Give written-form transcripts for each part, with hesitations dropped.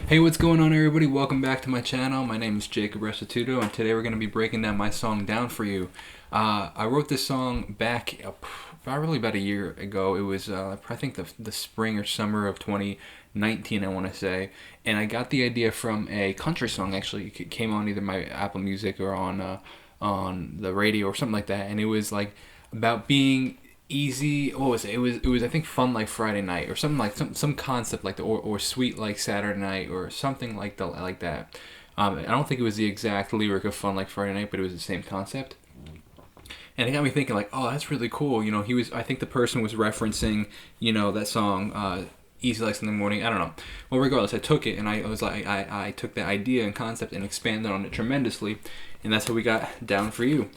Hey, what's going on, everybody? Welcome back to my channel. My name is Jacob Restituto, and today we're going to be breaking down my song Down For You. I wrote this song back probably about a year ago. It was, I think, the spring or summer of 2019, I want to say. And I got the idea from a country song, actually. It came on either my Apple Music or on the radio or something like that. And it was like about being easy. What was it? It was I think fun like Friday night or something like some concept like that, or sweet like Saturday night or something like that. I don't think it was the exact lyric of fun like Friday night, but it was the same concept. And it got me thinking like, oh, that's really cool. You know, I think the person was referencing, you know, that song, Easy Like Sunday Morning. I don't know. Well, regardless, I took it and I was like, I took the idea and concept and expanded on it tremendously, and that's how we got Down For You.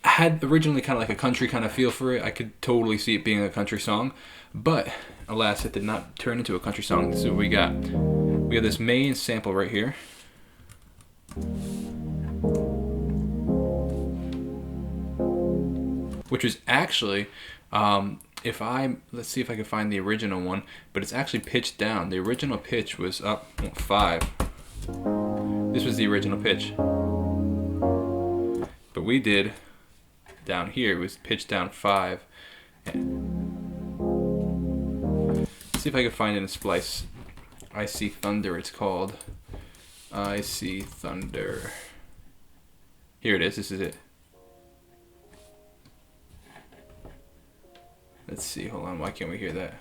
I had originally kind of like a country kind of feel for it. I could totally see it being a country song, but alas, it did not turn into a country song. This is what we got. We have this main sample right here, which is actually, let's see if I can find the original one, but it's actually pitched down. The original pitch was up 5. This was the original pitch, but we did down here. It was pitched down 5. Let's see if I can find it in Splice. I See Thunder, it's called. I See Thunder. Here it is. This is it. Let's see. Hold on. Why can't we hear that?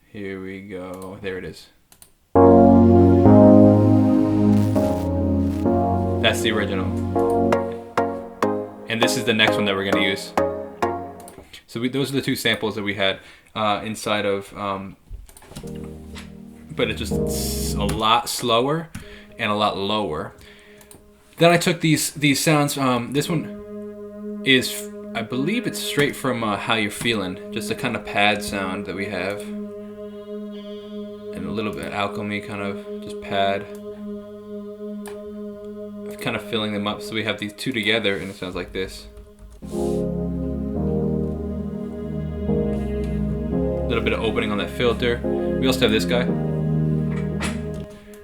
Here we go. There it is. That's the original. And this is the next one that we're going to use. So those are the two samples that we had inside of, but it's just a lot slower and a lot lower. Then I took these sounds. This one is, I believe it's straight from How You're Feeling, just a kind of pad sound that we have, and a little bit of alchemy, kind of just pad. Kind of filling them up, so we have these two together and it sounds like this. A little bit of opening on that filter. We also have this guy,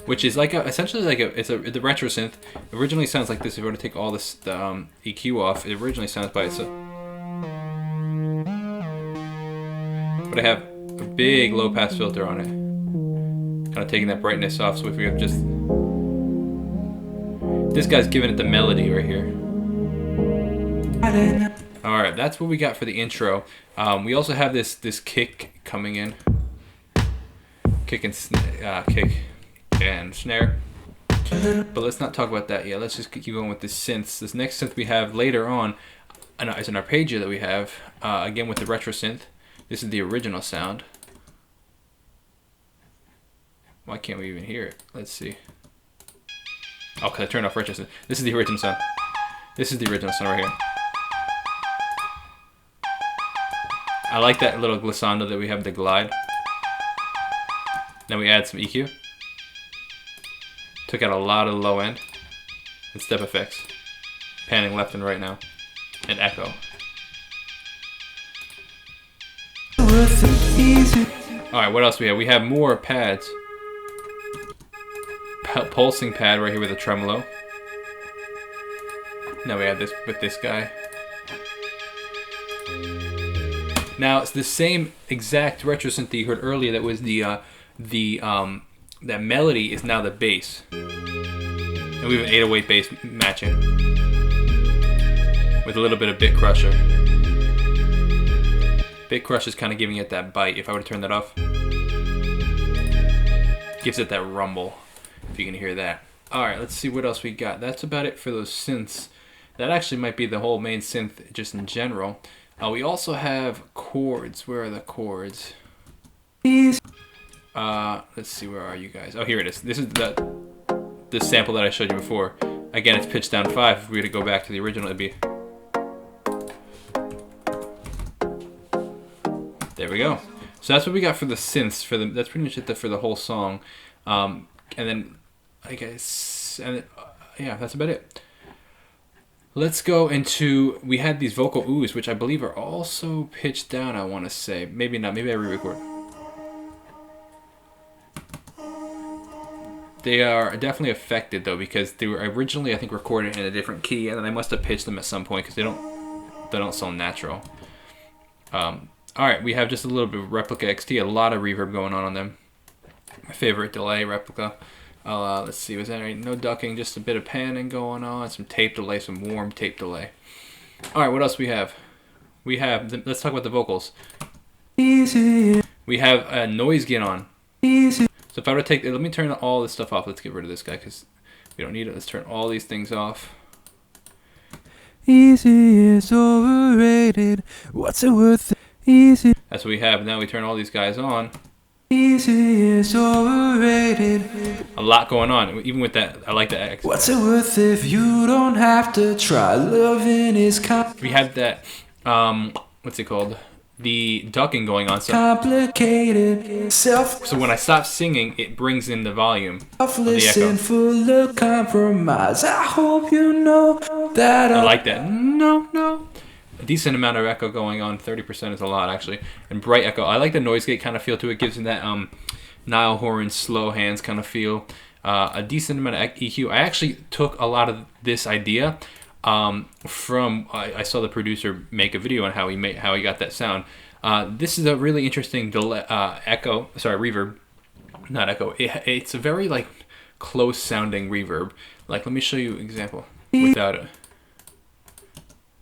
which is like essentially like the retro synth. Originally sounds like this. If we were to take all the EQ off, it originally sounds by itself, but I have a big low pass filter on it, kind of taking that brightness off. So if we have just this guy's giving it the melody right here. Alright, that's what we got for the intro. We also have this kick coming in. Kick and snare. But let's not talk about that yet. Let's just keep going with the synths. This next synth we have later on is an arpeggio that we have, again with the retro synth. This is the original sound. Why can't we even hear it? Let's see. Oh, because I turned off retro synth. This is the original sound. This is the original sound right here. I like that little glissando that we have, the glide. Then we add some EQ. Took out a lot of the low end. And step effects. Panning left and right now. And echo. Alright, what else we have? We have more pads. Pulsing pad right here with a tremolo. Now we have this with this guy. Now it's the same exact retro synth that you heard earlier. That was that melody is now the bass, and we have an 808 bass matching with a little bit of bit crusher. Bit crusher is kind of giving it that bite. If I were to turn that off, gives it that rumble. If you can hear that. Alright, let's see what else we got. That's about it for those synths. That actually might be the whole main synth just in general. We also have chords. Where are the chords? Let's see, where are you guys? Oh, here it is. This is the sample that I showed you before. Again, it's pitched down 5. If we were to go back to the original, it'd be... There we go. So that's what we got for the synths. That's pretty much it for the whole song. And then, I guess, yeah, that's about it. Let's go into, we had these vocal oohs, which I believe are also pitched down, I want to say. Maybe not, maybe I re-record. They are definitely affected though, because they were originally, I think, recorded in a different key, and then I must have pitched them at some point because they don't sound natural. All right, we have just a little bit of Replica XT, a lot of reverb going on them. My favorite delay, Replica. Let's see, was that right? No ducking, just a bit of panning going on, some tape delay, some warm tape delay. All right, what else we have? We have, let's talk about the vocals. Easy. We have a noise gate on. Easy. So if I were to take, let me turn all this stuff off. Let's get rid of this guy because we don't need it. Let's turn all these things off. Easy is overrated. What's it worth? Easy. That's what we have. Now we turn all these guys on. Easy is overrated. A lot going on. Even with that, I like that. What's it worth if you don't have to try? Loving is we have that. What's it called? The ducking going on. So complicated. So when I stop singing, it brings in the volume of the echo. Full of compromise. I hope you know that. I like that. No. A decent amount of echo going on. 30% is a lot actually. And bright echo. I like the noise gate kind of feel to it. Gives it that Nile Horan slow hands kind of feel. A decent amount of EQ. I actually took a lot of this idea from I saw the producer make a video on how he got that sound. This is a really interesting reverb, not echo. It's a very like close sounding reverb. Like, let me show you an example without it.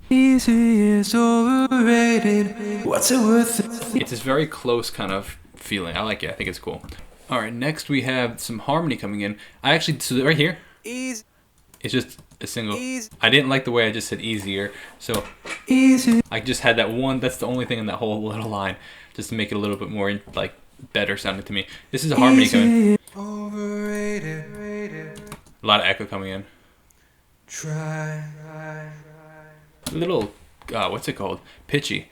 Easy is overrated. What's it worth? It's this very close kind of feeling. I like it. I think it's cool. All right, next we have some harmony coming in. So right here, it's just a single. I didn't like the way I just said easier, so I just had that one. That's the only thing in that whole little line, just to make it a little bit more like better sounding to me. This is a harmony coming. Overrated. A lot of echo coming in. A little, what's it called? Pitchy.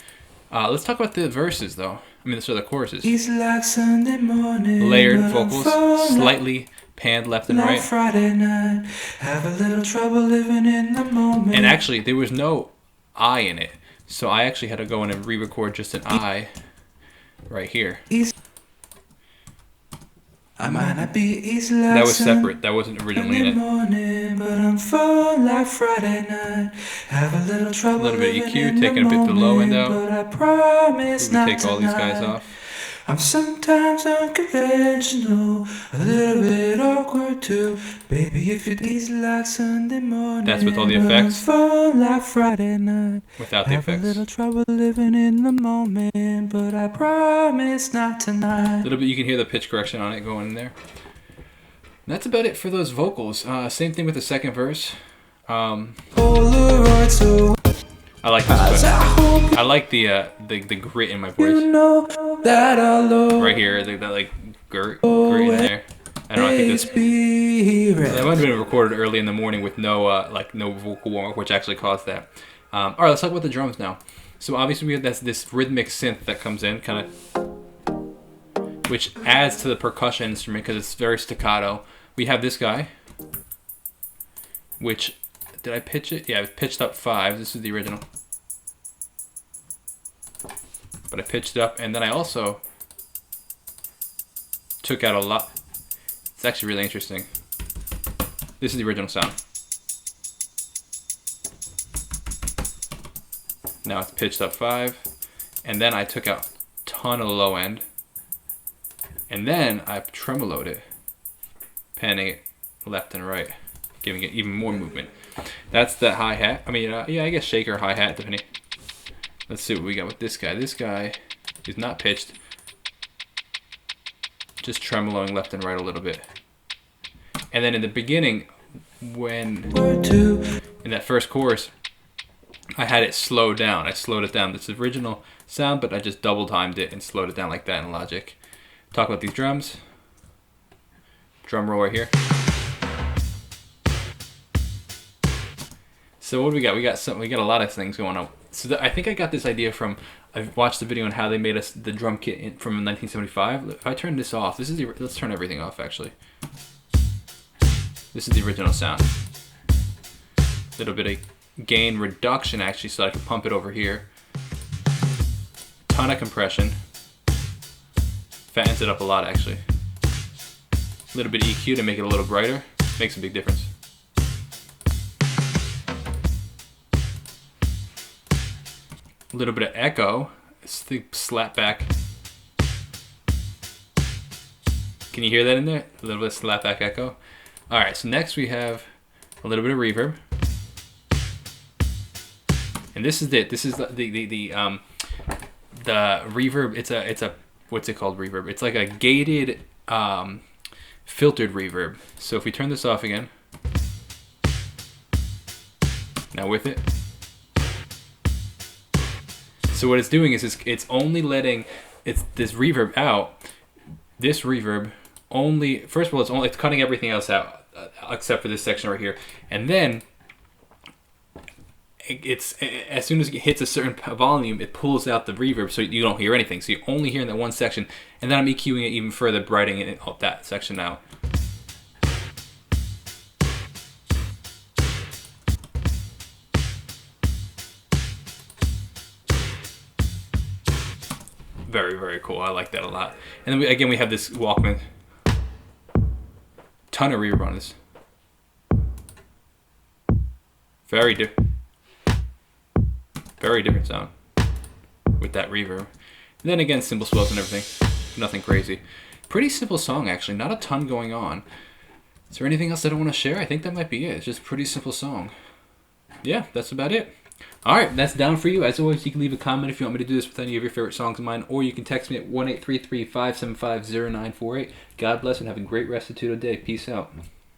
Let's talk about the verses though. I mean, so the choruses. Like Sunday morning, layered vocals, slightly panned left and right. Friday night, have a little trouble living in the moment. And actually, there was no I in it, so I actually had to go in and re-record just an I right here. I might not be easy like that was separate. That wasn't originally in it. Morning, but I'm full like Friday night. Have a little trouble. A little bit of EQ, taking a bit the low end out. But I promise not take all these guys off. I'm sometimes unconventional, a little bit awkward too. Baby, if it is like Sunday morning. That's with all the effects. Like Friday night. Without the effects. Have a little trouble living in the moment, but I promise not tonight. A little bit, you can hear the pitch correction on it going in there. And that's about it for those vocals. Same thing with the second verse. I like this one. I like the grit in my voice. You know that right here, that like grit in there. I don't know. I think this that might have been recorded early in the morning with no no vocal warm up, which actually caused that. All right, let's talk about the drums now. So obviously we have this rhythmic synth that comes in, kind of, which adds to the percussion instrument because it's very staccato. We have this guy, which. Did I pitch it? Yeah, I pitched up 5. This is the original. But I pitched it up, and then I also took out a lot. It's actually really interesting. This is the original sound. Now it's pitched up 5, and then I took out a ton of the low end, and then I tremoloed it, panning it left and right, giving it even more movement. That's the hi-hat. I mean, yeah, I guess shaker, hi-hat, depending. Let's see what we got with this guy. This guy is not pitched. Just tremoloing left and right a little bit. And then in the beginning, when in that first chorus, I had it slowed down. I slowed it down. This is original sound, but I just double timed it and slowed it down like that in Logic. Talk about these drums. Drum roll right here. So what do we got? We got a lot of things going on. So I think I got this idea from, I watched the video on how they made us the drum kit from 1975. If I turn this off, let's turn everything off actually. This is the original sound. A little bit of gain reduction actually, so I can pump it over here. Ton of compression. Fattens it up a lot actually. A little bit of EQ to make it a little brighter. Makes a big difference. A little bit of echo. It's the slap back. Can you hear that in there? A little bit of slap back echo. All right, so next we have a little bit of reverb. And this is it. This is the reverb. It's a what's it called? Reverb. It's like a gated filtered reverb. So if we turn this off again, now with it. So what it's doing is it's only letting this reverb out. This reverb only, first of all, it's cutting everything else out except for this section right here, and then it's as soon as it hits a certain volume, it pulls out the reverb, so you don't hear anything. So you're only hearing that one section, and then I'm EQing it even further, brightening it that section out. Very, very cool. I like that a lot. And then again, we have this Walkman. Ton of reverb on this. Very different sound with that reverb. And then again, cymbal swells and everything. Nothing crazy. Pretty simple song, actually. Not a ton going on. Is there anything else I don't want to share? I think that might be it. It's just a pretty simple song. Yeah, that's about it. Alright, that's down for you. As always, you can leave a comment if you want me to do this with any of your favorite songs of mine, or you can text me at 1-833-575-0948. God bless and have a great Restituto day. Peace out.